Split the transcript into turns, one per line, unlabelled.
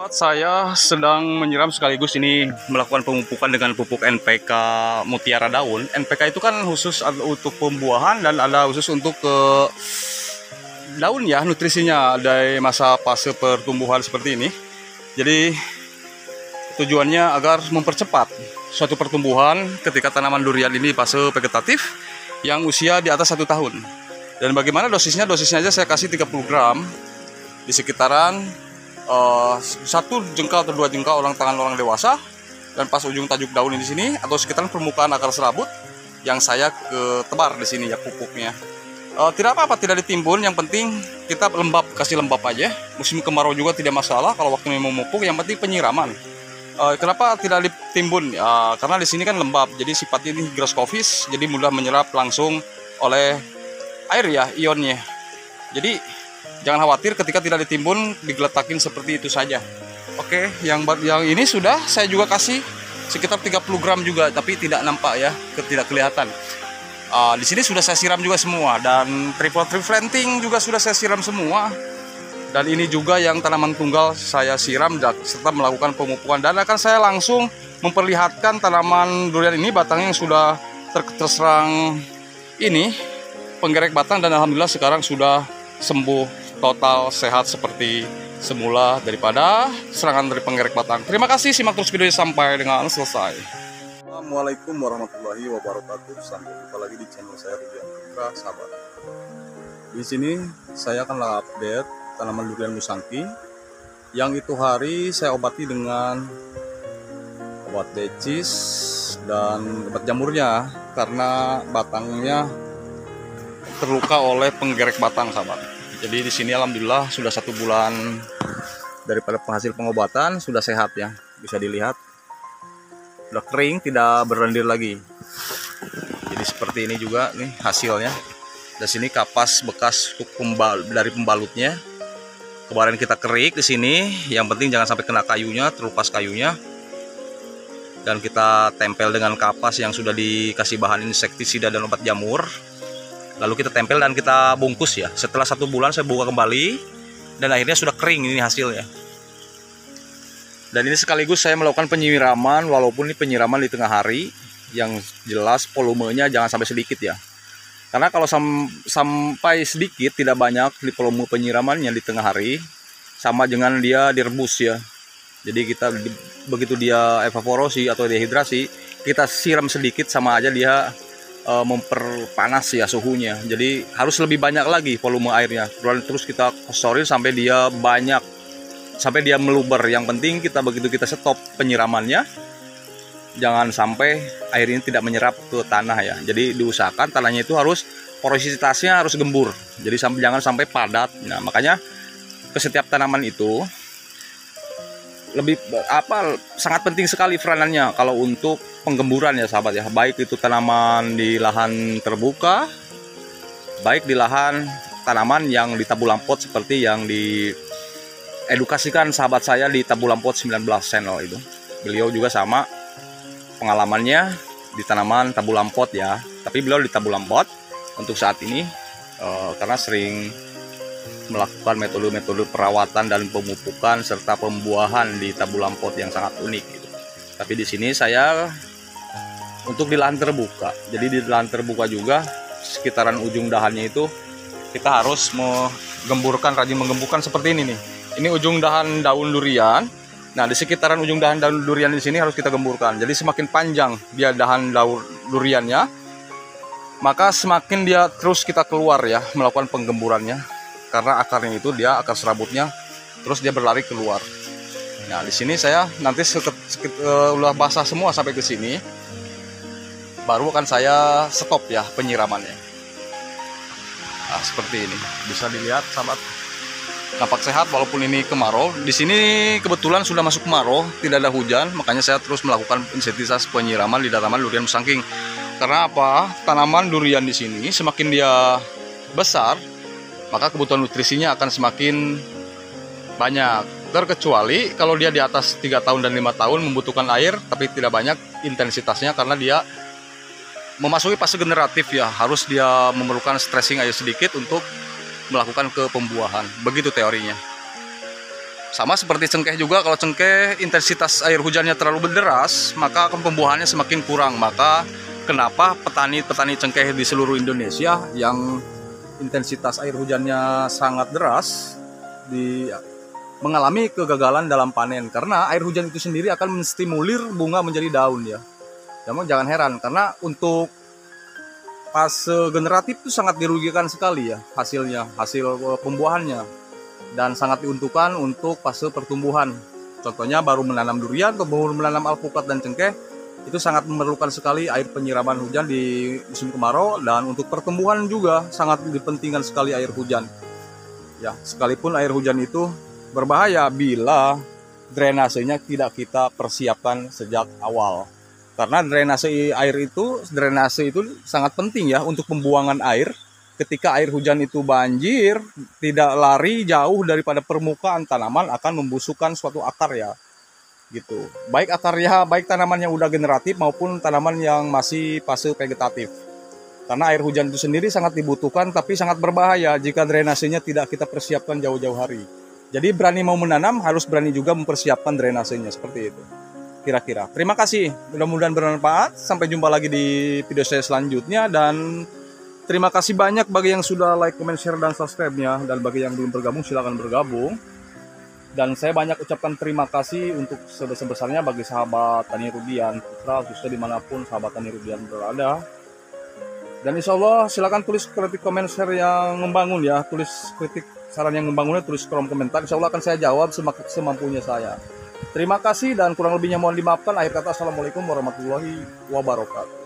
Sahabat, saya sedang menyiram sekaligus ini melakukan pemupukan dengan pupuk NPK Mutiara Daun. NPK itu kan khusus untuk pembuahan dan ada khusus untuk daun ya, nutrisinya dari masa fase pertumbuhan seperti ini. Jadi tujuannya agar mempercepat suatu pertumbuhan ketika tanaman durian ini fase vegetatif yang usia di atas 1 tahun. Dan bagaimana dosisnya? Dosisnya aja saya kasih 30 gram di sekitaran 1 jengkal atau 2 jengkal orang tangan orang dewasa, dan pas ujung tajuk daun di sini atau sekitaran permukaan akar serabut yang saya tebar di sini ya pupuknya. Tidak apa-apa, tidak ditimbun, yang penting kita lembab, kasih lembab aja. Musim kemarau juga tidak masalah kalau waktu memupuk, yang penting penyiraman. Kenapa tidak ditimbun? Karena di sini kan lembab, jadi sifatnya ini hygroscopis, jadi mudah menyerap langsung oleh air ya, ionnya. Jadi jangan khawatir ketika tidak ditimbun, digeletakin seperti itu saja. Oke, yang ini sudah saya juga kasih sekitar 30 gram juga, tapi tidak nampak ya, tidak kelihatan. Di sini sudah saya siram juga semua, dan tripod replanting juga sudah saya siram semua. Dan ini juga yang tanaman tunggal saya siram serta melakukan pemupukan, dan akan saya langsung memperlihatkan tanaman durian ini batangnya yang sudah terserang ini penggerek batang, dan alhamdulillah sekarang sudah sembuh total, sehat seperti semula daripada serangan dari penggerek batang. Terima kasih, simak terus videonya sampai dengan selesai. Assalamualaikum warahmatullahi wabarakatuh. Sampai jumpa lagi di channel saya Rudian Putra, sahabat. Di sini saya akan update tanaman durian musangking yang itu hari saya obati dengan obat decis dan obat jamurnya karena batangnya terluka oleh penggerek batang, sahabat. Jadi di sini alhamdulillah sudah 1 bulan daripada penghasil pengobatan, sudah sehat ya. Bisa dilihat sudah kering, tidak berlendir lagi. Jadi seperti ini juga nih hasilnya. Dan sini kapas bekas dari pembalutnya. Kemarin kita kerik di sini. Yang penting jangan sampai kena kayunya, terlupas kayunya. Dan kita tempel dengan kapas yang sudah dikasih bahan insektisida dan obat jamur. Lalu kita tempel dan kita bungkus ya. Setelah 1 bulan saya buka kembali, dan akhirnya sudah kering ini hasilnya. Dan ini sekaligus saya melakukan penyiraman, walaupun ini penyiraman di tengah hari, yang jelas volumenya jangan sampai sedikit ya. Karena kalau sampai sedikit, tidak banyak di volume penyiramannya di tengah hari, sama dengan dia direbus ya. Jadi kita begitu dia evaporasi atau dehidrasi, kita siram sedikit sama aja dia memperpanas ya suhunya. Jadi harus lebih banyak lagi volume airnya. Terus kita kosorin sampai dia banyak, sampai dia meluber. Yang penting kita begitu kita stop penyiramannya, jangan sampai air ini tidak menyerap ke tanah ya. Jadi diusahakan tanahnya itu harus porositasnya harus gembur. Jadi jangan sampai padat. Nah, makanya ke setiap tanaman itu sangat penting sekali peranannya kalau untuk penggemburan ya, sahabat ya. Baik itu tanaman di lahan terbuka, baik di lahan tanaman yang di tabu lampot seperti yang diedukasikan sahabat saya di tabu lampot 19 channel itu. Beliau juga sama pengalamannya di tanaman tabu lampot ya. Tapi beliau di tabu lampot untuk saat ini karena sering melakukan metode-metode perawatan dan pemupukan serta pembuahan di tabu lampot yang sangat unik gitu. Tapi di sini saya untuk di lahan terbuka. Jadi di lahan terbuka juga sekitaran ujung dahannya itu kita harus rajin menggemburkan seperti ini nih. Ini ujung dahan daun durian. Nah, di sekitaran ujung dahan daun durian di sini harus kita gemburkan. Jadi semakin panjang dia dahan daun duriannya, maka semakin dia terus kita keluar ya melakukan penggemburannya. Karena akarnya itu akar serabutnya terus dia berlari keluar. Nah, di sini saya nanti udah basah semua sampai ke sini, baru akan saya stop ya penyiramannya. Nah, seperti ini bisa dilihat, sahabat. Nampak sehat walaupun ini kemarau. Di sini kebetulan sudah masuk kemarau, tidak ada hujan, makanya saya terus melakukan insektisida penyiraman di tanaman durian musangking. Karena apa? Tanaman durian di sini semakin dia besar, maka kebutuhan nutrisinya akan semakin banyak. Terkecuali kalau dia di atas 3 tahun dan 5 tahun membutuhkan air tapi tidak banyak intensitasnya, karena dia memasuki fase generatif ya, harus dia memerlukan stressing air sedikit untuk melakukan ke pembuahan. Begitu teorinya. Sama seperti cengkeh juga, kalau cengkeh intensitas air hujannya terlalu deras, maka pembuahannya semakin kurang. Maka kenapa petani-petani cengkeh di seluruh Indonesia yang intensitas air hujannya sangat deras mengalami kegagalan dalam panen, karena air hujan itu sendiri akan menstimulir bunga menjadi daun ya. Namun jangan heran, karena untuk fase generatif itu sangat dirugikan sekali ya hasil pembuahannya, dan sangat diuntukkan untuk fase pertumbuhan. Contohnya baru menanam durian atau baru menanam alpukat dan cengkeh, itu sangat memerlukan sekali air penyiraman hujan di musim kemarau, dan untuk pertumbuhan juga sangat dipentingkan sekali air hujan. Ya, sekalipun air hujan itu berbahaya bila drainasenya tidak kita persiapkan sejak awal. Karena drainase itu sangat penting ya untuk pembuangan air. Ketika air hujan itu banjir, tidak lari jauh daripada permukaan tanaman, akan membusukkan suatu akar ya, gitu. Baik akarnya, baik tanaman yang udah generatif maupun tanaman yang masih fase vegetatif. Karena air hujan itu sendiri sangat dibutuhkan, tapi sangat berbahaya jika drainasenya tidak kita persiapkan jauh-jauh hari. Jadi berani mau menanam, harus berani juga mempersiapkan drainasenya, seperti itu. Kira-kira. Terima kasih, mudah-mudahan bermanfaat. Sampai jumpa lagi di video saya selanjutnya, dan terima kasih banyak bagi yang sudah like, comment, share, dan subscribe-nya. Dan bagi yang belum bergabung, silakan bergabung. Dan saya banyak ucapkan terima kasih untuk sebesar-besarnya bagi sahabat Tani Rudian Putra, khususnya dimanapun sahabat Tani Rudian berada. Dan insya Allah silakan tulis kritik, comment, share yang membangun ya. Tulis kritik, saran yang membangunnya, tulis kolom komentar. Insya Allah akan saya jawab semampunya saya. Terima kasih, dan kurang lebihnya mohon dimaafkan. Akhir kata, assalamualaikum warahmatullahi wabarakatuh.